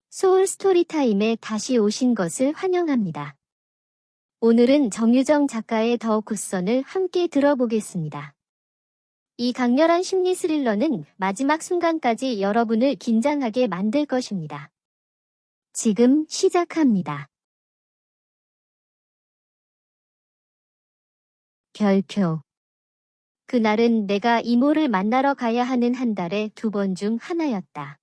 소울 스토리타임에 다시 오신 것을 환영합니다. 오늘은 정유정 작가의 더 굿선을 함께 들어보겠습니다. 이 강렬한 심리 스릴러는 마지막 순간까지 여러분을 긴장하게 만들 것입니다. 지금 시작합니다. 별표. 그날은 내가 이모를 만나러 가야 하는 한 달에 2번 중 하나였다.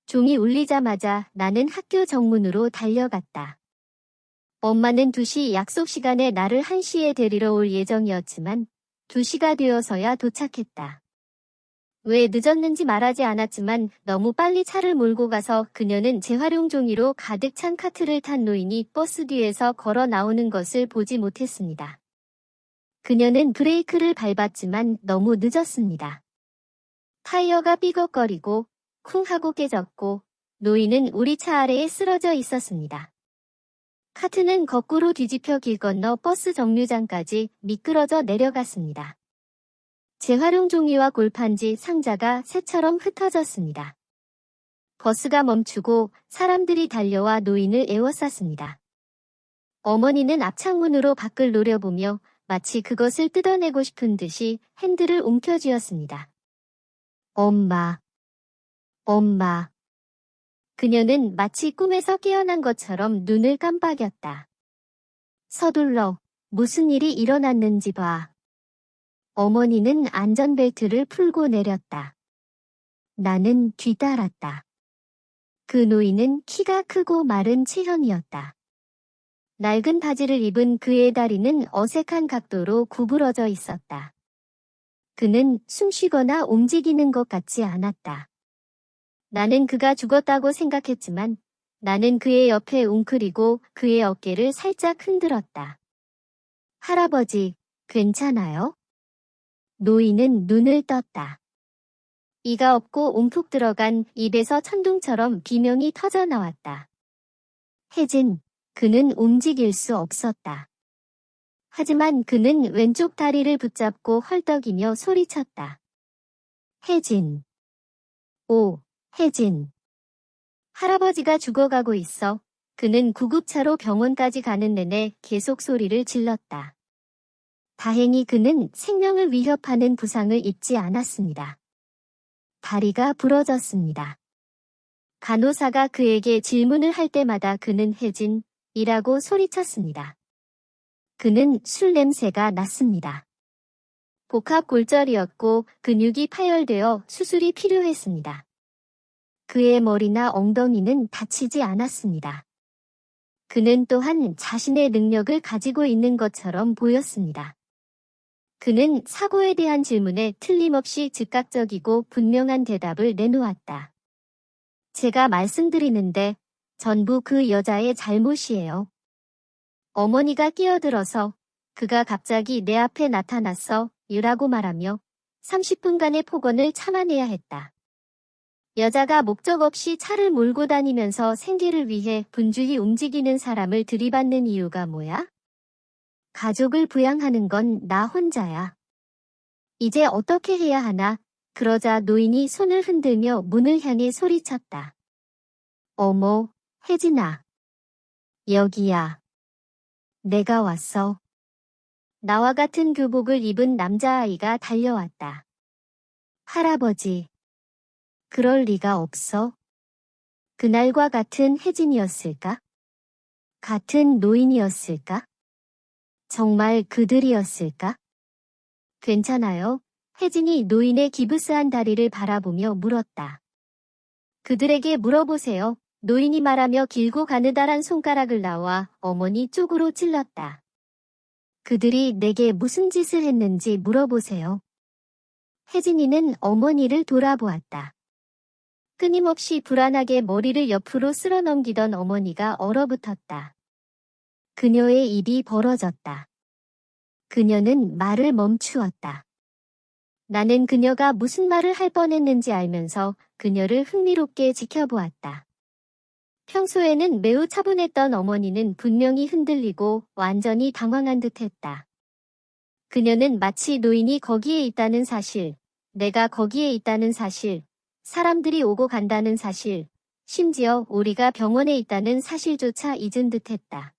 종이 울리자마자 나는 학교 정문으로 달려갔다. 엄마는 2시 약속 시간에 나를 1시에 데리러 올 예정이었지만 2시가 되어서야 도착했다. 왜 늦었는지 말하지 않았지만 너무 빨리 차를 몰고 가서 그녀는 재활용 종이로 가득 찬 카트를 탄 노인이 버스 뒤에서 걸어 나오는 것을 보지 못했습니다. 그녀는 브레이크를 밟았지만 너무 늦었습니다. 타이어가 삐걱거리고 쿵 하고 깨졌고 노인은 우리 차 아래에 쓰러져 있었습니다. 카트는 거꾸로 뒤집혀 길 건너 버스 정류장까지 미끄러져 내려갔습니다. 재활용 종이와 골판지 상자가 새처럼 흩어졌습니다. 버스가 멈추고 사람들이 달려와 노인을 에워쌌습니다. 어머니는 앞창문으로 밖을 노려보며 마치 그것을 뜯어내고 싶은 듯이 핸들을 움켜쥐었습니다. 엄마. 엄마. 그녀는 마치 꿈에서 깨어난 것처럼 눈을 깜빡였다. 서둘러 무슨 일이 일어났는지 봐. 어머니는 안전벨트를 풀고 내렸다. 나는 뒤따랐다. 그 노인은 키가 크고 마른 체형이었다. 낡은 바지를 입은 그의 다리는 어색한 각도로 구부러져 있었다. 그는 숨쉬거나 움직이는 것 같지 않았다. 나는 그가 죽었다고 생각했지만 나는 그의 옆에 웅크리고 그의 어깨를 살짝 흔들었다. 할아버지, 괜찮아요? 노인은 눈을 떴다. 이가 없고 움푹 들어간 입에서 천둥처럼 비명이 터져 나왔다. 혜진, 그는 움직일 수 없었다. 하지만 그는 왼쪽 다리를 붙잡고 헐떡이며 소리쳤다. 혜진. 오, 혜진. 할아버지가 죽어가고 있어. 그는 구급차로 병원까지 가는 내내 계속 소리를 질렀다. 다행히 그는 생명을 위협하는 부상을 입지 않았습니다. 다리가 부러졌습니다. 간호사가 그에게 질문을 할 때마다 그는 혜진이라고 소리쳤습니다. 그는 술 냄새가 났습니다. 복합골절이었고 근육이 파열되어 수술이 필요했습니다. 그의 머리나 엉덩이는 다치지 않았습니다. 그는 또한 자신의 능력을 가지고 있는 것처럼 보였습니다. 그는 사고에 대한 질문에 틀림없이 즉각적이고 분명한 대답을 내놓았다. 제가 말씀드리는데 전부 그 여자의 잘못이에요. 어머니가 끼어들어서 그가 갑자기 내 앞에 나타났어 유라고 말하며 30분간의 폭언을 참아내야 했다. 여자가 목적 없이 차를 몰고 다니면서 생계를 위해 분주히 움직이는 사람을 들이받는 이유가 뭐야? 가족을 부양하는 건 나 혼자야. 이제 어떻게 해야 하나? 그러자 노인이 손을 흔들며 문을 향해 소리쳤다. 어머, 혜진아. 여기야. 내가 왔어. 나와 같은 교복을 입은 남자아이가 달려왔다. 할아버지. 그럴 리가 없어. 그날과 같은 혜진이었을까? 같은 노인이었을까? 정말 그들이었을까? 괜찮아요? 혜진이 노인의 기부스한 다리를 바라보며 물었다. 그들에게 물어보세요. 노인이 말하며 길고 가느다란 손가락을 놔와 어머니 쪽으로 찔렀다. 그들이 내게 무슨 짓을 했는지 물어보세요. 혜진이는 어머니를 돌아보았다. 끊임없이 불안하게 머리를 옆으로 쓸어 넘기던 어머니가 얼어붙었다. 그녀의 입이 벌어졌다. 그녀는 말을 멈추었다. 나는 그녀가 무슨 말을 할 뻔했는지 알면서 그녀를 흥미롭게 지켜보았다. 평소에는 매우 차분했던 어머니는 분명히 흔들리고 완전히 당황한 듯했다. 그녀는 마치 노인이 거기에 있다는 사실, 내가 거기에 있다는 사실, 사람들이 오고 간다는 사실, 심지어 우리가 병원에 있다는 사실조차 잊은 듯했다.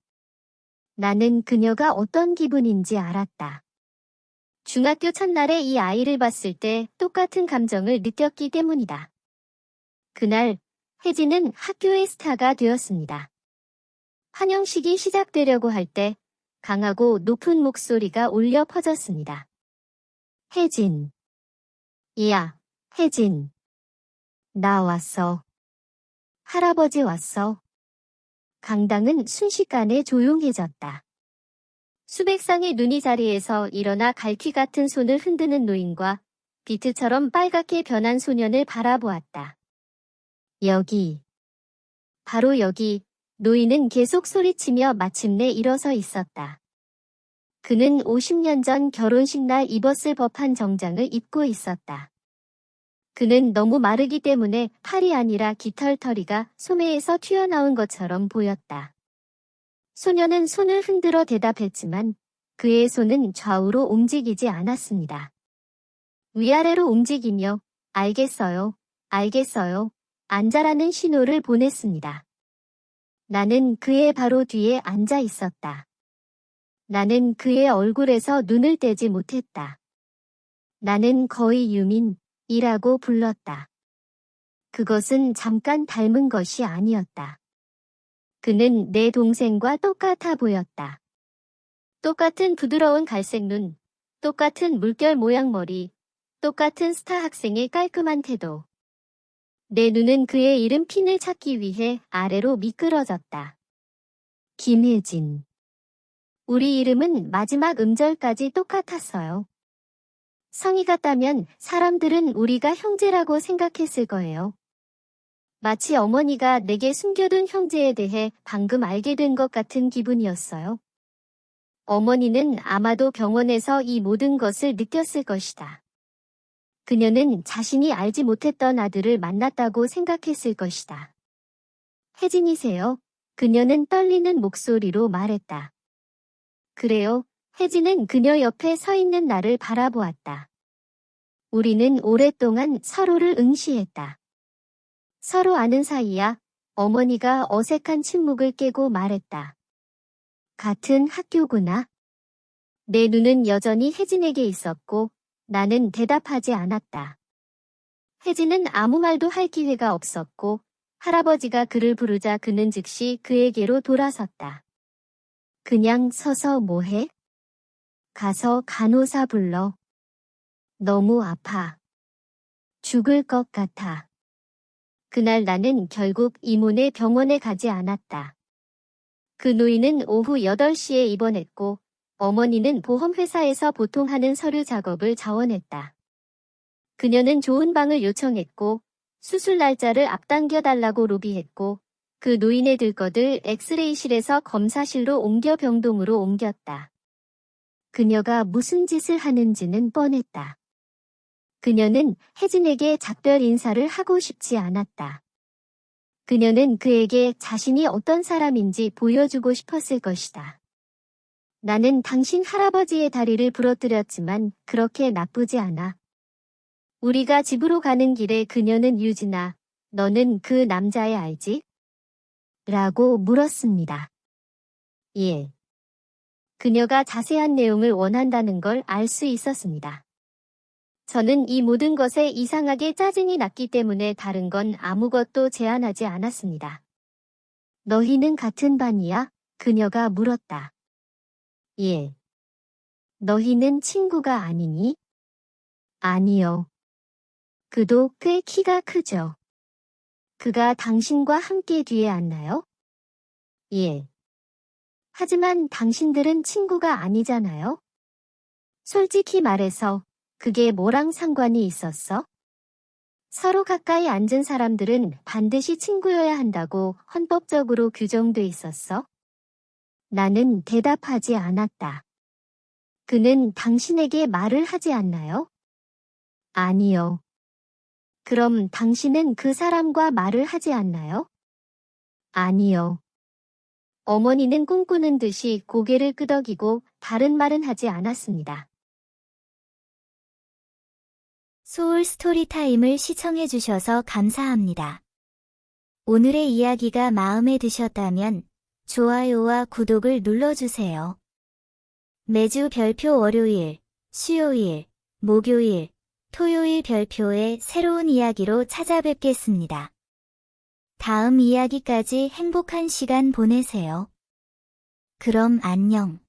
나는 그녀가 어떤 기분인지 알았다. 중학교 첫날에 이 아이를 봤을 때 똑같은 감정을 느꼈기 때문이다. 그날 혜진은 학교의 스타가 되었습니다. 환영식이 시작되려고 할 때 강하고 높은 목소리가 울려 퍼졌습니다. 혜진. 야, 혜진. 나 왔어. 할아버지 왔어. 강당은 순식간에 조용해졌다. 수백 쌍의 눈이 자리에서 일어나 갈퀴 같은 손을 흔드는 노인과 비트처럼 빨갛게 변한 소년을 바라보았다. 여기. 바로 여기. 노인은 계속 소리치며 마침내 일어서 있었다. 그는 50년 전 결혼식 날 입었을 법한 정장을 입고 있었다. 그는 너무 마르기 때문에 팔이 아니라 깃털터리가 소매에서 튀어나온 것처럼 보였다. 소녀는 손을 흔들어 대답했지만 그의 손은 좌우로 움직이지 않았습니다. 위아래로 움직이며 알겠어요, 알겠어요, 앉아라는 신호를 보냈습니다. 나는 그의 바로 뒤에 앉아 있었다. 나는 그의 얼굴에서 눈을 떼지 못했다. 나는 거의 유민이라고 불렀다. 그것은 잠깐 닮은 것이 아니었다. 그는 내 동생과 똑같아 보였다. 똑같은 부드러운 갈색 눈, 똑같은 물결 모양 머리, 똑같은 스타 학생의 깔끔한 태도. 내 눈은 그의 이름 핀을 찾기 위해 아래로 미끄러졌다. 김혜진. 우리 이름은 마지막 음절까지 똑같았어요. 성이 같다면 사람들은 우리가 형제라고 생각했을 거예요. 마치 어머니가 내게 숨겨둔 형제에 대해 방금 알게 된 것 같은 기분이었어요. 어머니는 아마도 병원에서 이 모든 것을 느꼈을 것이다. 그녀는 자신이 알지 못했던 아들을 만났다고 생각했을 것이다. 혜진이세요? 그녀는 떨리는 목소리로 말했다. 그래요. 혜진은 그녀 옆에 서 있는 나를 바라보았다. 우리는 오랫동안 서로를 응시했다. 서로 아는 사이야. 어머니가 어색한 침묵을 깨고 말했다. 같은 학교구나. 내 눈은 여전히 혜진에게 있었고 나는 대답하지 않았다. 혜진은 아무 말도 할 기회가 없었고 할아버지가 그를 부르자 그는 즉시 그에게로 돌아섰다. 그냥 서서 뭐해? 가서 간호사 불러. 너무 아파. 죽을 것 같아. 그날 나는 결국 이모네 병원에 가지 않았다. 그 노인은 오후 8시에 입원했고 어머니는 보험회사에서 보통 하는 서류 작업을 자원했다. 그녀는 좋은 방을 요청했고 수술 날짜를 앞당겨 달라고 로비했고 그 노인의 들것을 엑스레이실에서 검사실로 옮겨 병동으로 옮겼다. 그녀가 무슨 짓을 하는지는 뻔했다. 그녀는 혜진에게 작별 인사를 하고 싶지 않았다. 그녀는 그에게 자신이 어떤 사람인지 보여주고 싶었을 것이다. 나는 당신 할아버지의 다리를 부러뜨렸지만 그렇게 나쁘지 않아. 우리가 집으로 가는 길에 그녀는 유진아, 너는 그 남자애 알지? 라고 물었습니다. 예. 그녀가 자세한 내용을 원한다는 걸 알 수 있었습니다. 저는 이 모든 것에 이상하게 짜증이 났기 때문에 다른 건 아무것도 제안하지 않았습니다. 너희는 같은 반이야? 그녀가 물었다. 예. 너희는 친구가 아니니? 아니요. 그도 꽤 키가 크죠. 그가 당신과 함께 뒤에 앉나요? 예. 하지만 당신들은 친구가 아니잖아요? 솔직히 말해서 그게 뭐랑 상관이 있었어? 서로 가까이 앉은 사람들은 반드시 친구여야 한다고 헌법적으로 규정돼 있었어? 나는 대답하지 않았다. 그는 당신에게 말을 하지 않나요? 아니요. 그럼 당신은 그 사람과 말을 하지 않나요? 아니요. 어머니는 꿈꾸는 듯이 고개를 끄덕이고 다른 말은 하지 않았습니다. 소울 스토리타임을 시청해주셔서 감사합니다. 오늘의 이야기가 마음에 드셨다면 좋아요와 구독을 눌러주세요. 매주 별표 월요일, 수요일, 목요일, 토요일 별표의 새로운 이야기로 찾아뵙겠습니다. 다음 이야기까지 행복한 시간 보내세요. 그럼 안녕.